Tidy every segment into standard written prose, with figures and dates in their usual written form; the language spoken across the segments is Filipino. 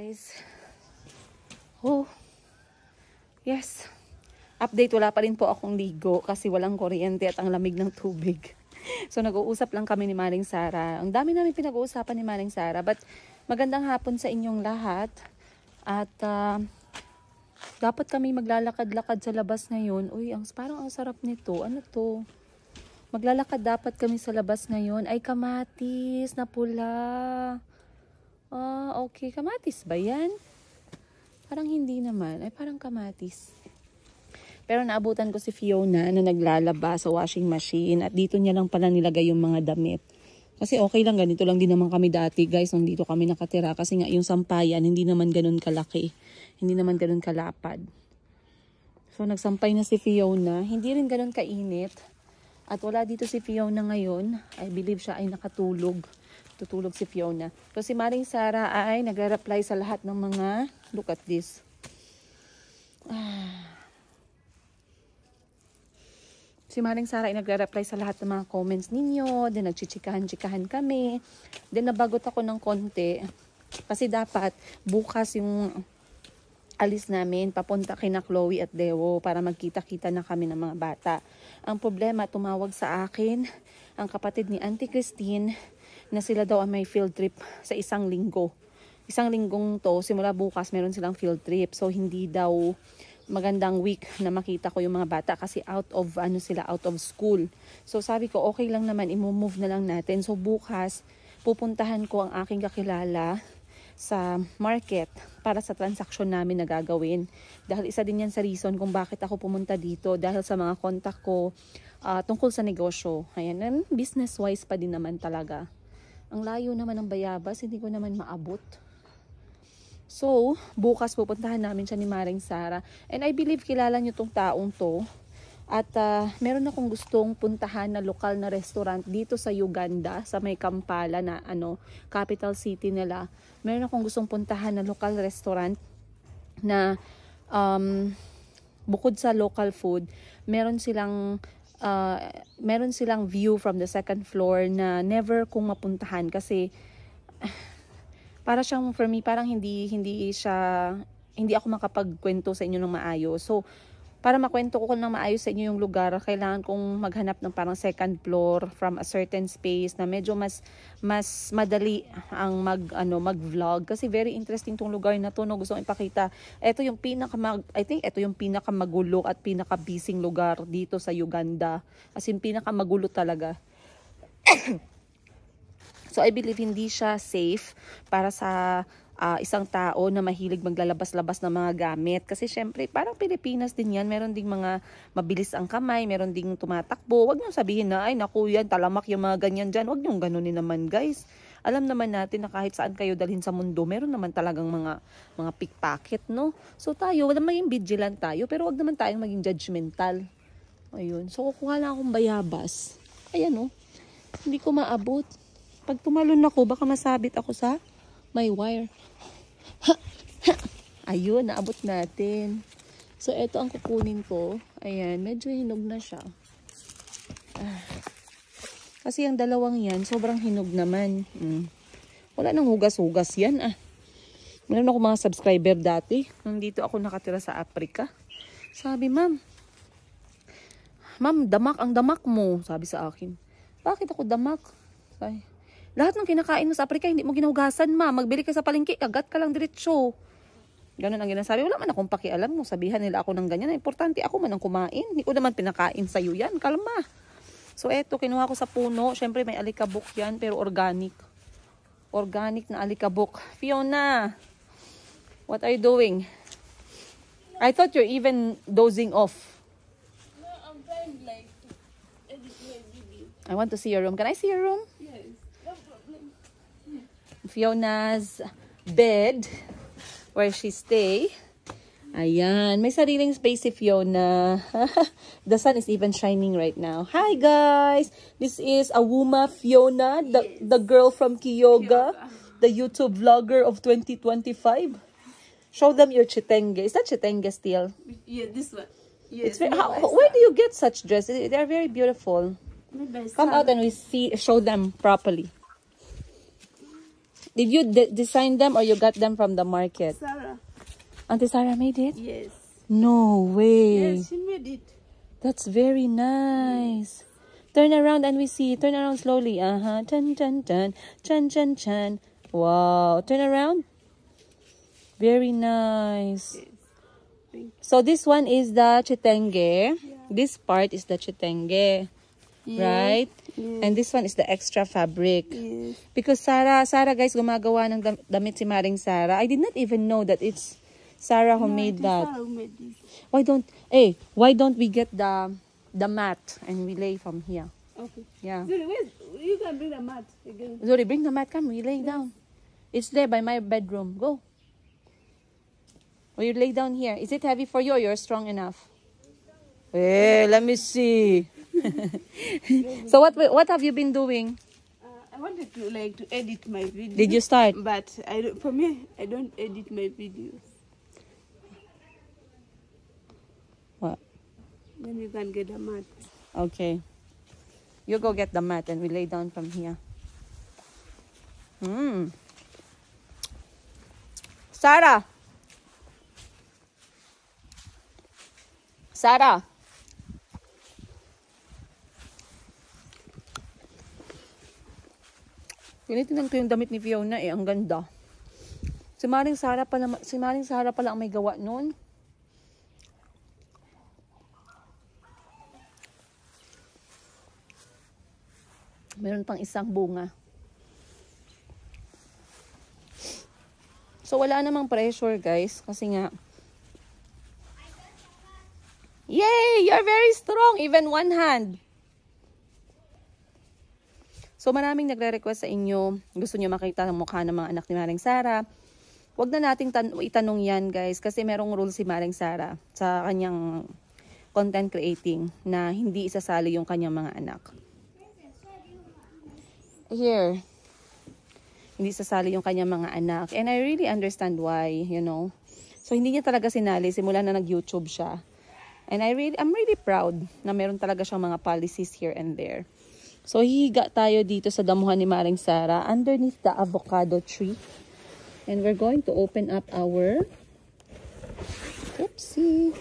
guys. Oh, yes. Update, wala pa rin po akong ligo kasi walang kuryente at ang lamig ng tubig. So nag-uusap lang kami ni Maring Sara. Ang dami namin pinag-uusapan ni Maring Sara. But magandang hapon sa inyong lahat. At dapat kami maglalakad-lakad sa labas ngayon. Uy, parang ang sarap nito. Ano to? Maglalakad dapat kami sa labas ngayon. Ay, kamatis na pula. Okay. Kamatis ba yan? Parang hindi naman. Ay, parang kamatis. Pero naabutan ko si Fiona na naglalaba sa washing machine. At dito niya lang pala nilagay yung mga damit. Kasi okay lang, ganito lang din naman kami dati, guys. Nung dito kami nakatira. Kasi nga yung sampayan, hindi naman ganun kalaki. Hindi naman ganun kalapad. So, nagsampay na si Fiona. Hindi rin ganun kainit. At wala dito si Fiona ngayon. I believe siya ay nakatulog. Tutulog si Fiona. So, si Maring Sara ay nagre-reply sa lahat ng mga... Look at this. Si Maring Sara ay nagre-reply sa lahat ng mga comments ninyo. Then, nagchichikahan-chikahan kami. Then, nabagot ako ng konti. Kasi dapat, bukas yung alis namin, papunta kina Chloe at Dewo para magkita-kita na kami ng mga bata. Ang problema, tumawag sa akin ang kapatid ni Auntie Christine na sila daw ang may field trip sa isang linggo. Isang linggong to, simula bukas, meron silang field trip. So, hindi daw magandang week na makita ko yung mga bata kasi out of school. So, sabi ko, okay lang naman, i-move na lang natin. So, bukas, pupuntahan ko ang aking kakilala sa market para sa transaksyon namin na gagawin. Dahil isa din yan sa reason kung bakit ako pumunta dito. Dahil sa mga kontak ko tungkol sa negosyo. Ayan, business-wise pa din naman talaga. Ang layo naman ng Bayabas, hindi ko naman maabot. So, bukas pupuntahan namin siya ni Maring Sara. And I believe kilala niyo tong taong to. At meron akong gustong puntahan na lokal na restaurant dito sa Uganda, sa may Kampala na capital city nila. Meron akong gustong puntahan na lokal restaurant na bukod sa local food, meron silang view from the second floor na never kong mapuntahan kasi para siyang, for me, parang hindi ako makapagkwento sa inyo ng maayos. So, para makwento ko ng maayos sa inyo yung lugar, kailangan kong maghanap ng parang second floor from a certain space na medyo mas madali ang mag-vlog. Kasi very interesting tong lugar na to, no? Gusto kong ipakita. Ito yung I think ito yung pinakamagulo at pinaka-busy lugar dito sa Uganda. As in, pinakamagulo talaga. So, I believe hindi siya safe para sa isang tao na mahilig maglalabas-labas ng mga gamit. Kasi syempre, parang Pilipinas din yan. Meron ding mga mabilis ang kamay, meron ding tumatakbo. Huwag niyong sabihin na, ay naku yan, talamak yung mga ganyan dyan. Huwag niyong ganunin naman, guys. Alam naman natin na kahit saan kayo dalhin sa mundo, meron naman talagang mga pickpocket, no? So tayo, wala maging vigilant tayo, pero huwag naman tayong maging judgmental. Ayun. So, kukuha lang akong bayabas. Ayan, no? Hindi ko maabot. Pag tumalon ako, baka masabit ako sa may wire. Ayun, naabot natin. So, ito ang kukunin ko. Ayan, medyo hinog na siya. Kasi yung dalawang yan, sobrang hinog naman. Wala nang hugas-hugas yan. Meron ako mga subscriber dati. Nandito ako nakatira sa Africa. Sabi, ma'am, damak ang damak mo. Sabi sa akin. Bakit ako damak? Sabi, lahat ng kinakain mo sa Africa, hindi mo ginuhugasan, ma. Magbili ka sa palengke, kagat ka lang diretsyo. Ganun ang ginasabi. Wala man akong pakialam mo. Sabihan nila ako ng ganyan. Importante ako man ang kumain. Hindi ko naman pinakain sa'yo yan. Kalma. So, eto, kinuha ko sa puno. Siyempre, may alikabok yan, pero organic. Organic na alikabok. Fiona, what are you doing? I thought you're even dozing off. No, I'm trying like to edit my video. I want to see your room. Can I see your room? Fiona's bed where she stay. Ayan, may sariling space si Fiona. The sun is even shining right now. Hi guys, this is Awuma Fiona, the girl from Kyoga, the YouTube vlogger of 2025. Show them your chitenge. Is that chitenge still? Yeah, this one. Yes. Where do you get such dresses? They're very beautiful. Come out and show them properly. Did you design them or you got them from the market? Sarah. Auntie Sarah made it? Yes. No way. Yes, she made it. That's very nice. Turn around and we see. Turn around slowly. Chan, chan, chan. Chan, chan, chan. Wow. Turn around. Very nice. Yes. So this one is the chitenge. This part is the chitenge. Yes. Right? Yes. And this one is the extra fabric. Yes. Because Sarah guys, gumagawa ng damit si Maring Sarah. I did not even know that it's Sarah who made that. Sarah who made this. Why don't we get the mat and we lay from here? Okay. Yeah. Zuri, you can bring the mat again. Zuri, bring the mat. Come, we lay down. It's there by my bedroom. Go. Or you lay down here. Is it heavy for you or you're strong enough? Hey, let me see. So what have you been doing? I wanted to edit my video. Did you start? But for me, I don't edit my videos. What? Then you can get a mat. Okay. You go get the mat and we lay down from here. Sarah. Sarah. Tinitingnan ko yung damit ni Fiona eh. Ang ganda. Si Maring Sarah pala ang may gawa nun. Meron pang isang bunga. So wala namang pressure guys. Kasi nga. Yay! You're very strong. Even one hand. So maraming nagre-request sa inyo. Gusto nyo makita ang mukha ng mga anak ni Maring Sarah. Huwag na nating itanong yan guys. Kasi merong rule si Maring Sarah sa kanyang content creating na hindi isasali yung kanyang mga anak. Here. Hindi isasali yung kanyang mga anak. And I really understand why, you know. So hindi niya talaga sinali simula na nag-YouTube siya. And I'm really proud na meron talaga siyang mga policies here and there. So hihiga tayo dito sa damuhan ni Maring Sarah underneath the avocado tree. And we're going to open up our Oopsie.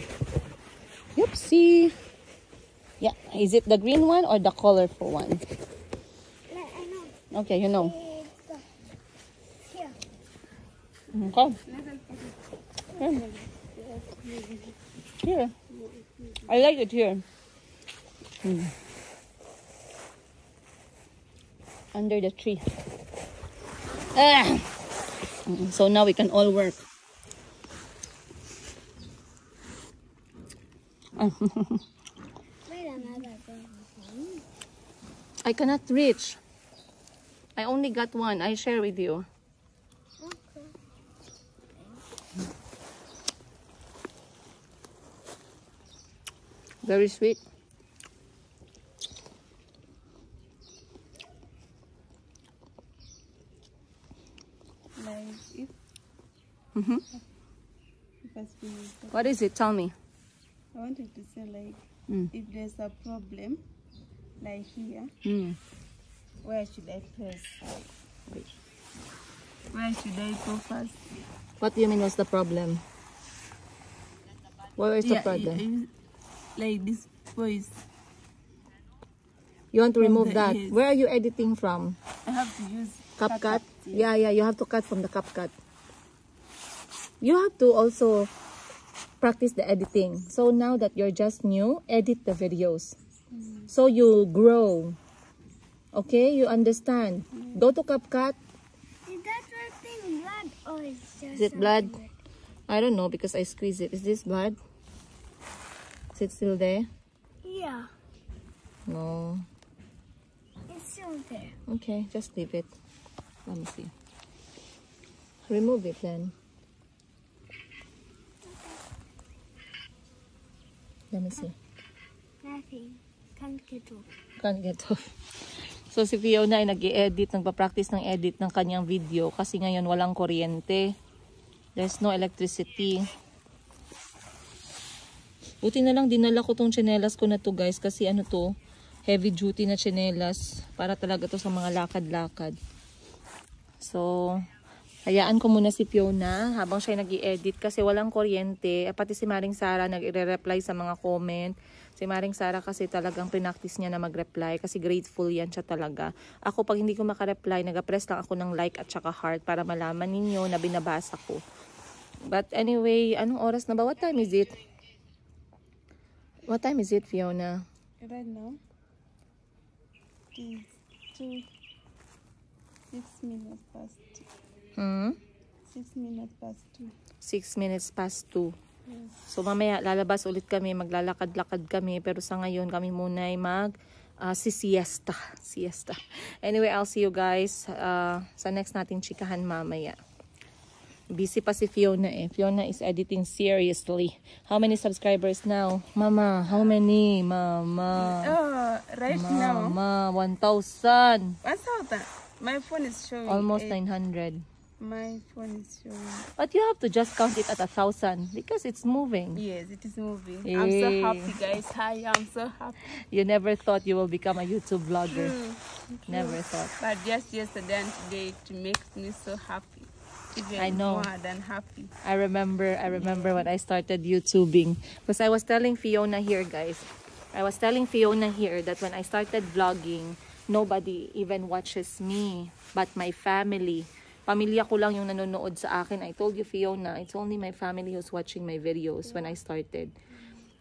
Yeah, is it the green one or the colorful one? Okay, you know. Okay. Here. I like it here. Under the tree. So now we can all work. I cannot reach. I only got one. I share with you. Very sweet. Like if I finish that, What is it? Tell me. I wanted to say like if there's a problem like here, where should I press? Where should I go first? What do you mean? What's the problem? Where is the problem? Like this voice. You want to remove the that? ears. Where are you editing from? I have to use CapCut? Yeah, you have to cut from the CapCut. You have to also practice the editing. So now that you're just new, edit the videos. So you grow. Okay, you understand. Go to CapCut. Is that something blood or is just Is it blood? I don't know because I squeeze it. Is this blood? Is it still there? Yeah, No. it's still there. Okay, just leave it. Let me see. Remove it then. Let me see. Nothing. Can't get off. Can't get off. So si Fiona ay nag-i-edit, nagpa-practice ng edit ng kanyang video kasi ngayon walang kuryente. There's no electricity. Buti na lang dinala ko tong tsinelas ko na to guys kasi ano to, heavy duty na tsinelas para talaga to sa mga lakad-lakad. So, hayaan ko muna si Fiona habang siya nag-i-edit kasi walang kuryente. Pati si Maring Sara nag-i-reply sa mga comment. Si Maring Sara kasi talagang pinaktis niya na mag-reply kasi grateful yan siya talaga. Ako pag hindi ko makareply, nag-press lang ako ng like at saka heart para malaman ninyo na binabasa ko. But anyway, anong oras na ba? What time is it? What time is it, Fiona? Right now, it's 6 minutes past 2. 6 minutes past 2. 6 minutes past 2. Yes. So mamaya lalabas ulit kami, maglalakad-lakad kami. Pero sa ngayon kami muna ay siesta. Anyway, I'll see you guys sa next nating chikahan mamaya. Busy pa si Fiona eh. Fiona is editing seriously. How many subscribers now? Mama, how many? Mama. Right now. Mama, 1,000. I saw that. My phone is showing. Almost 900. My phone is showing. But you have to just count it at 1,000 because it's moving. Yes, it is moving. I'm so happy, guys. Hi, I'm so happy. You never thought you will become a YouTube vlogger. True. Never thought. But just yesterday and today, it makes me so happy. Even I know. more than happy. I remember when I started YouTubing. Because I was telling Fiona here, guys. I was telling Fiona here that when I started vlogging, nobody even watches me but my family. Pamilya ko lang yung nanonood sa akin. I told you, Fiona, it's only my family who's watching my videos when I started.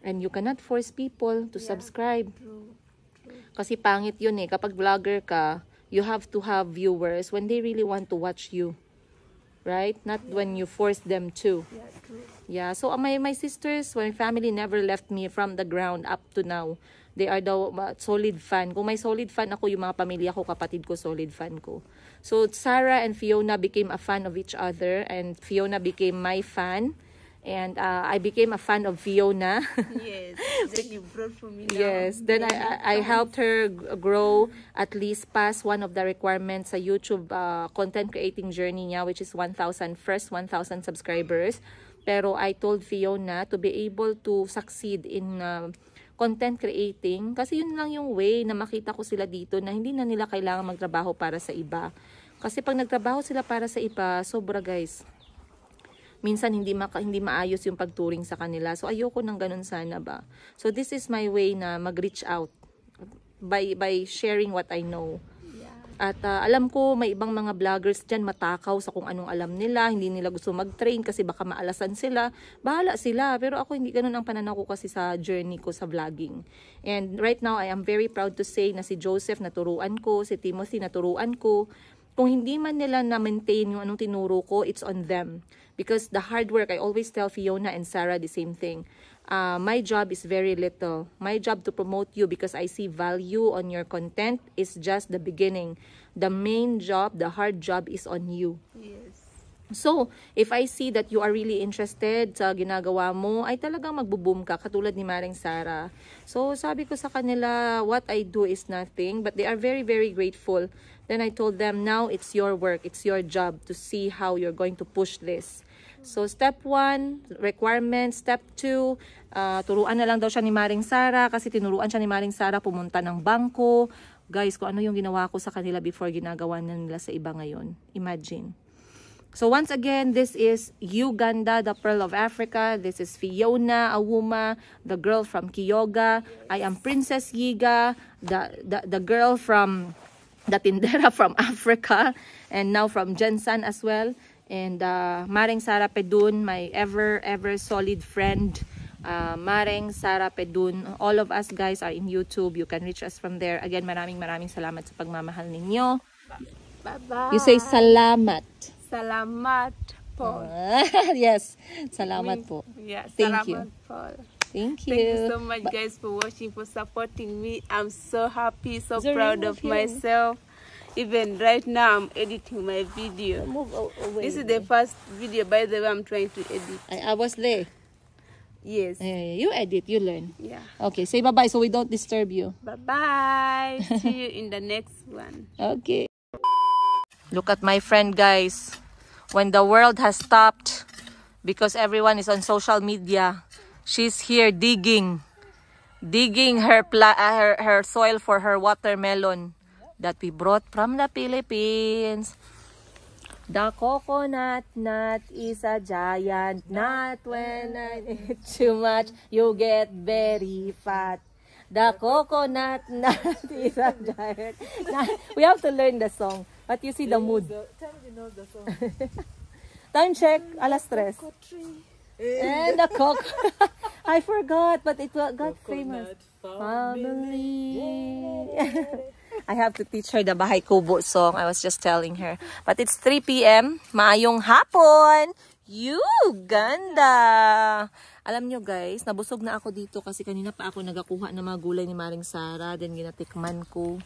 And you cannot force people to subscribe. True. Kasi pangit yun eh. Kapag vlogger ka, you have to have viewers when they really want to watch you. Right? Not when you force them to. Yeah, true. Yeah, so my sisters, my family never left me from the ground up to now. They are the solid fan. Kung may solid fan ako, yung mga pamilya ko, kapatid ko, solid fan ko. So Sarah and Fiona became a fan of each other, and Fiona became my fan. And I became a fan of Fiona. Yes, then you brought for me now. Yes, then I helped her grow at least past one of the requirements sa YouTube content creating journey niya, which is 1,000 subscribers. Pero I told Fiona to be able to succeed in content creating kasi yun lang yung way na makita ko sila dito na hindi na nila kailangan magtrabaho para sa iba. Kasi pag nagtrabaho sila para sa iba, sobra guys. Minsan hindi maayos yung pagturing sa kanila. So ayoko nang ganun sana ba. So this is my way na mag-reach out by sharing what I know. At alam ko may ibang mga vloggers dyan matakaw sa kung anong alam nila, hindi nila gusto mag-train kasi baka maalasan sila. Bahala sila, pero ako hindi ganun ang pananaw ko kasi sa journey ko sa vlogging. And right now I am very proud to say na si Joseph naturuan ko, si Timothy naturuan ko. Kung hindi man nila na-maintain yung anong tinuro ko, it's on them. Because the hard work, I always tell Fiona and Sarah the same thing. My job is very little. My job to promote you because I see value on your content is just the beginning. The main job, the hard job is on you. Yes. So, if I see that you are really interested sa ginagawa mo, ay talagang magbo-boom ka, katulad ni Maring Sara. So, sabi ko sa kanila, what I do is nothing, but they are very, very grateful. Then I told them, now it's your work, it's your job to see how you're going to push this. So, step 1, requirement. Step 2, turuan na lang daw siya ni Maring Sara kasi tinuruan siya ni Maring Sara pumunta ng bangko. Guys, kung ano yung ginawa ko sa kanila before ginagawa na nila sa iba ngayon. Imagine. So once again, this is Uganda, the Pearl of Africa. This is Fiona Awuma, the girl from Kyoga. I am Princess Yiga, the girl from the Tindera from Africa, and now from Jensan as well. And Maring Sara Pedun, my ever solid friend. Maring Sara Pedun. All of us guys are in YouTube. You can reach us from there. Again, maraming salamat sa pagmamahal ninyo. Bye-bye. You say salamat. Salamat po. Yes, salamat po. Yeah, Thank salamat you. po. Thank you. Thank you so much, guys, for watching, for supporting me. I'm so happy, so proud of myself. Even right now, I'm editing my video. Move away. This is the first video, by the way, I'm trying to edit. I was there. Yes. You edit, you learn. Yeah. Okay, say bye-bye so we don't disturb you. Bye-bye. See you in the next one. Okay. Look at my friend, guys. When the world has stopped because everyone is on social media, she's here digging her soil for her watermelon that we brought from the Philippines. The coconut nut is a giant nut. When I eat too much, you get very fat. The coconut nut is a giant nut. We have to learn the song. But you see the mood. Tell me you know the song. Time check, alas 3. And the coco. I forgot, but it got famous. Family. I have to teach her the Bahay Kubo song. I was just telling her. But it's 3 p.m. Maayong hapon. Ganda! Alam nyo guys, nabusog na ako dito kasi kanina pa ako nagakuha ng mga gulay ni Maring Sara. Then ginatikman ko.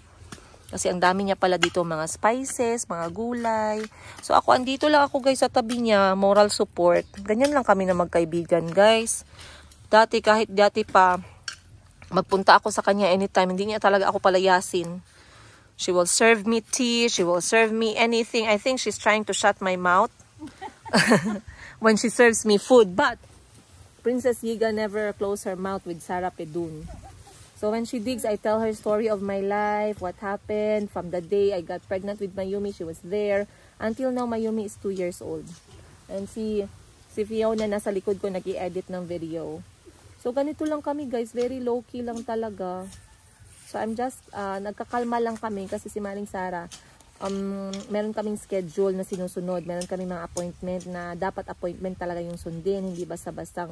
Kasi ang dami niya pala dito mga spices, mga gulay. So ako andito lang ako guys sa tabi niya, moral support. Ganyan lang kami na magkaibigan guys. Kahit dati pa, magpunta ako sa kanya anytime, hindi niya talaga ako palayasin. She will serve me tea, she will serve me anything. I think she's trying to shut my mouth when she serves me food. But Princess Yiga never closed her mouth with Sarah Pedun. So when she digs, I tell her story of my life, what happened from the day I got pregnant with Mayumi. She was there. Until now, Mayumi is 2 years old. And si Fiona nasa likod ko nag-i-edit ng video. So ganito lang kami guys, very low-key lang talaga. So I'm just, nagkakalma lang kami kasi si Maring Sara, meron kaming schedule na sinusunod. Meron kaming mga appointment na dapat appointment talaga yung sundin. Hindi basta-bastang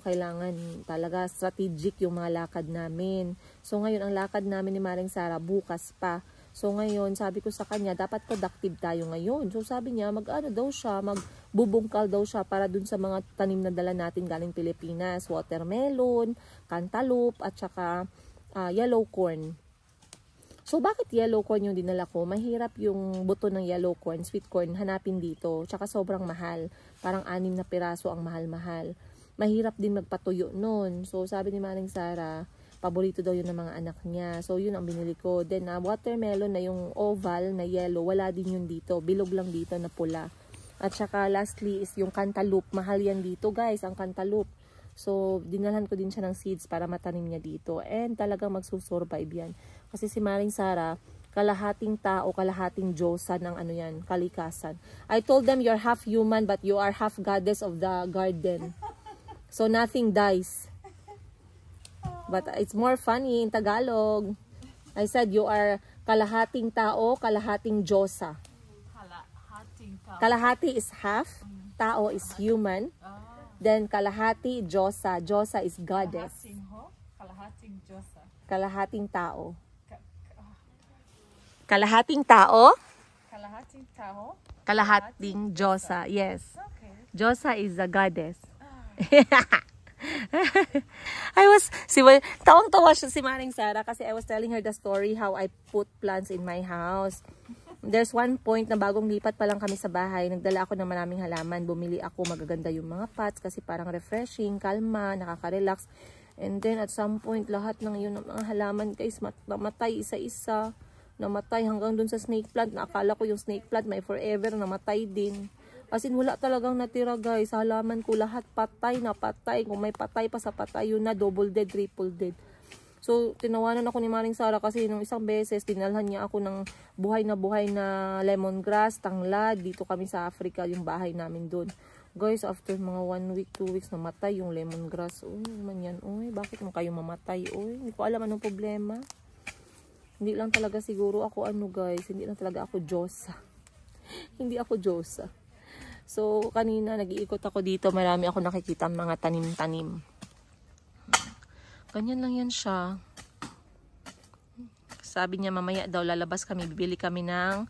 kailangan talaga strategic yung mga lakad namin. So ngayon, ang lakad namin ni Maring Sara, bukas pa. So ngayon, sabi ko sa kanya, dapat productive tayo ngayon. So sabi niya, magbubungkal daw siya para dun sa mga tanim na dala natin galing Pilipinas. Watermelon, cantaloupe, at saka yellow corn. So bakit yellow corn yung dinala ko? Mahirap yung buto ng yellow corn, sweet corn, hanapin dito. Tsaka sobrang mahal. Parang 6 na piraso ang mahal-mahal. Mahirap din magpatuyo nun. So sabi ni Maring Sara, paborito daw yun ng mga anak niya. So yun ang binili ko. Then watermelon na yung oval na yellow, wala din yun dito. Bilog lang dito na pula. At saka lastly is yung cantaloupe. Mahal yan dito guys, ang cantaloupe. So dinalhan ko din siya ng seeds para matanim niya dito. And talagang magsusurvive yan. Kasi si Maring Sara, kalahating tao, kalahating Diyosa ng kalikasan. I told them you're half human but you are half goddess of the garden. So nothing dies. But it's more funny in Tagalog. I said you are kalahating tao, kalahating Diyosa. Kalahati is half, tao is human. Then kalahati Diyosa, Diyosa is goddess. Kalahating Diyosa. Kalahating tao. Kalahating tao? Kalahating tao? Kalahating Diyosa, yes. Okay. Diyosa is a goddess. Tawang-tawa siya si Maring Sara kasi I was telling her the story how I put plants in my house. There's one point na bagong lipat pa lang kami sa bahay, nagdala ako ng maraming halaman. Bumili ako, magaganda yung mga pots kasi parang refreshing, kalma, nakaka-relax. And then at some point, lahat ng yun ng mga halaman guys, namatay isa-isa. Namatay hanggang dun sa snake plant. Nakakala ko yung snake plant may forever, namatay din. As in, wala talagang natira guys. Halaman ko lahat patay na patay. Kung may patay pa sa patay, yun na double dead, triple dead. So, tinawanan ako ni Maring Sara kasi nung isang beses, dinalhan niya ako ng buhay na lemongrass, tanglad. Dito kami sa Africa, yung bahay namin doon. Guys, after mga 1 week, 2 weeks, namatay yung lemongrass. Uy, naman yan. Uy, bakit mo kayo mamatay? Uy, hindi ko alam anong problema. Hindi lang talaga siguro ako guys. Hindi lang talaga ako Diyosa. Hindi ako Diyosa. So, kanina nag-iikot ako dito. Marami ako nakikita mga tanim-tanim. Ganyan lang yan siya. Sabi niya mamaya daw lalabas kami. Bibili kami ng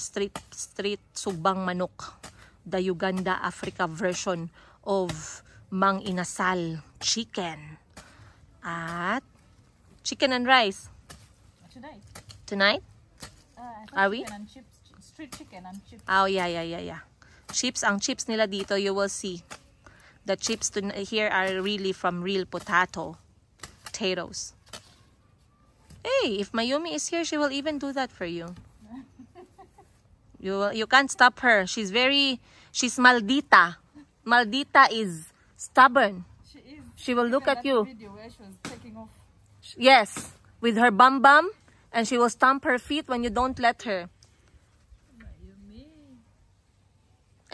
street sugbang manok. The Uganda Africa version of Mang Inasal chicken. At chicken and rice. Tonight? Tonight? Are we? And chips. Street chicken and chips. Oh, yeah. Chips, ang chips nila dito, you will see. The chips here are really from real potatoes. Hey, if Mayumi is here, she will even do that for you. You can't stop her. She's maldita. Maldita is stubborn. She is. She will look at you. Video where she was taking off. Yes, with her bum, and she will stomp her feet when you don't let her.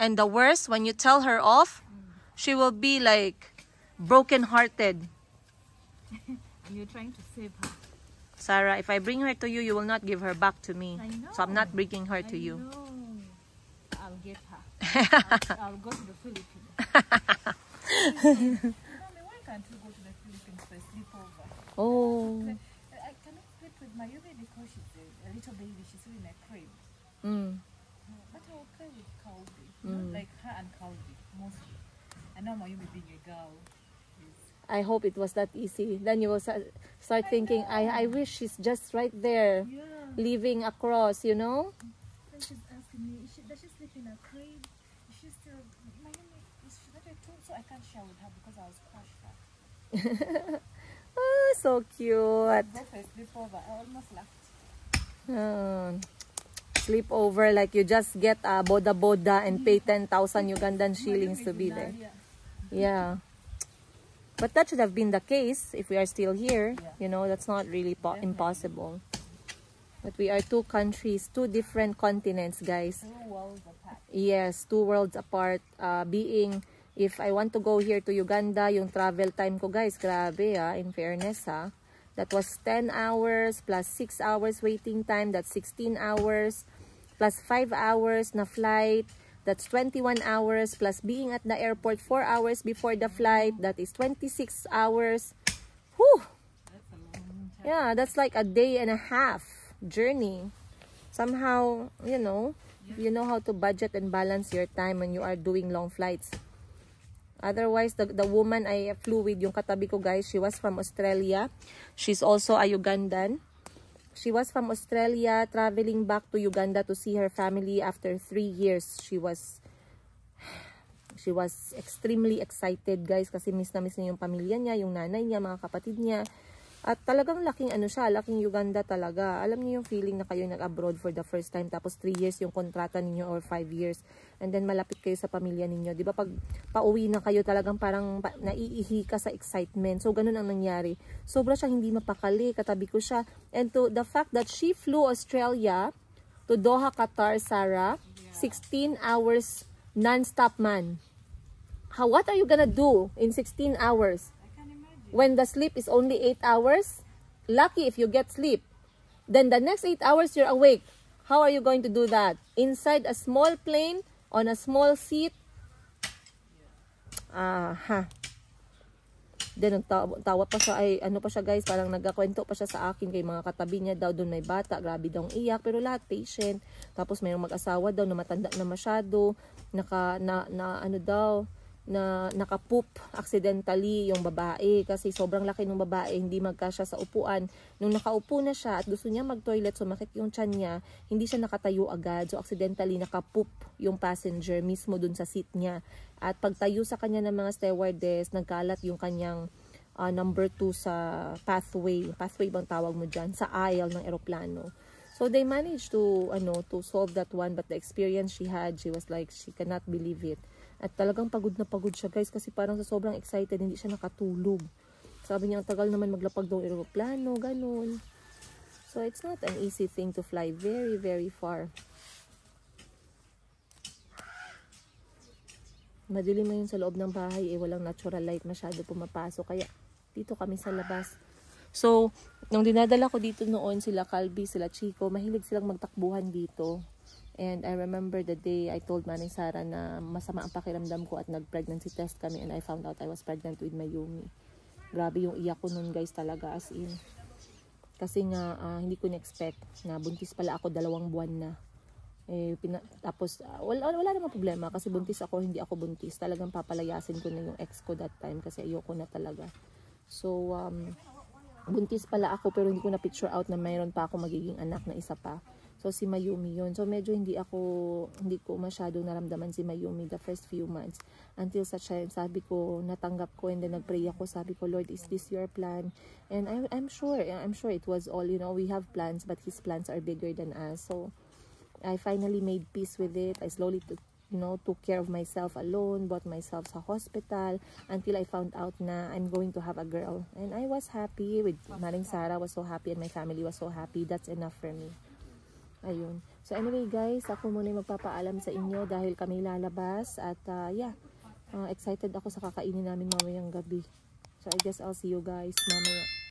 And the worst, when you tell her off, she will be like broken-hearted. And you're trying to save her. Sarah, if I bring her to you, you will not give her back to me. I know. So I'm not bringing her to you. No, I'll get her. I'll go to the Philippines. Mommy, why can't you go to the Philippines for a sleepover? Oh. I cannot sleep with Mayumi because she's a little baby. She's still in a crib. Mm. But I'll play with Calvi. You know, like her and Calvi, mostly. And now Mayumi being a girl is... I hope it was that easy. Then you will start thinking, I wish she's just right there, Yeah. living across, you know? Then she's asking me, does she sleep in a crib? Is she still... Mayumi, is she not a too? So I can't share with her because I was crushed her. Oh, so cute. Go for a sleepover. I almost laughed. Sleepover, like you just get a boda and pay 10,000 Ugandan shillings to be there. Yeah. But that should have been the case if we are still here. You know, that's not really impossible. But we are two countries, two different continents, guys. 2 worlds apart. Yes, 2 worlds apart. Being, if I want to go here to Uganda, yung travel time ko, guys, grabe in fairness That was 10 hours plus 6 hours waiting time. That's 16 hours plus 5 hours na flight. That's 21 hours plus being at the airport 4 hours before the flight. That is 26 hours. Whew! Yeah, that's like a day and a half journey. Somehow, you know how to budget and balance your time when you are doing long flights. Otherwise, the woman I flew with, yung katabi ko, guys, she was from Australia. She's also a Ugandan. She was from Australia, traveling back to Uganda to see her family after 3 years. She was extremely excited, guys, kasi miss na miss niya yung pamilya niya, yung nanay niya, mga kapatid niya. At talagang laking laking Uganda talaga. Alam niyo yung feeling na kayo nag-abroad for the first time, tapos 3 years yung kontrata ninyo or 5 years. And then malapit kayo sa pamilya ninyo. Di ba pag pauwi na kayo, talagang parang naiihi ka sa excitement. So ganun ang nangyari. Sobra siyang hindi mapakali, katabi ko siya. And to the fact that she flew Australia to Doha, Qatar, Sarah, 16 hours non-stop, man. What are you gonna do in 16 hours? When the sleep is only 8 hours, lucky if you get sleep. Then the next 8 hours you're awake. How are you going to do that? Inside a small plane, on a small seat? Then nagtawa pa siya, ano pa siya, guys, parang nagkakwento pa siya sa akin kay mga katabi niya daw, doon may bata, grabe daw iyak, pero lahat patient. Tapos mayroong mag-asawa daw na matanda na masyado, nakapoop accidentally yung babae kasi sobrang laki ng babae, hindi magkasya sa upuan. Nung nakaupo na siya at gusto niya mag-toilet, sumakit yung tiyan niya, hindi siya nakatayo agad, so accidentally nakapoop yung passenger mismo dun sa seat niya. At pagtayo sa kanya ng mga stewardess, nagkalat yung kanyang number 2 sa pathway bang tawag mo dyan, sa aisle ng eroplano. So they managed to solve that one, but the experience she had, she was like, she cannot believe it. At talagang pagod na pagod siya, guys, kasi parang sa sobrang excited, hindi siya nakatulog. Sabi niya, ang tagal naman maglapag daw eroplano, ganun. So it's not an easy thing to fly very, very far. Madilim ngayon sa loob ng bahay, walang natural light masyado pumapasok, kaya dito kami sa labas. So, nung dinadala ko dito noon, sila Calvi, sila Chico, mahilig silang magtakbuhan dito. And I remember the day I told Manay Sara na masama ang pakiramdam ko at nag-pregnancy test kami, and I found out I was pregnant with Mayumi. Grabe yung iyak ko nun, guys, talaga, as in. Kasi nga, hindi ko na-expect na buntis pala ako 2 buwan na. Tapos, wala namang problema kasi buntis ako, hindi ako buntis. Talagang papalayasin ko na yung ex ko that time kasi ayoko na talaga. So, buntis pala ako pero hindi ko na picture out na mayroon pa ako magiging anak na isa pa. So, si Mayumi yun. So, medyo hindi ko masyado naramdaman si Mayumi the first few months. Until such time, sabi ko, natanggap ko, and then nagpray ako. Sabi ko, Lord, is this your plan? And I'm sure it was all, we have plans, but His plans are bigger than us. So, I finally made peace with it. I slowly took care of myself alone, bought myself sa hospital, until I found out na I'm going to have a girl. And I was happy with Maring Sara, was so happy, and my family was so happy. That's enough for me. Ayun. So anyway guys, ako muna yung magpapaalam sa inyo dahil kami lalabas at excited ako sa kakainin namin mamayang gabi. So I guess I'll see you guys mamaya.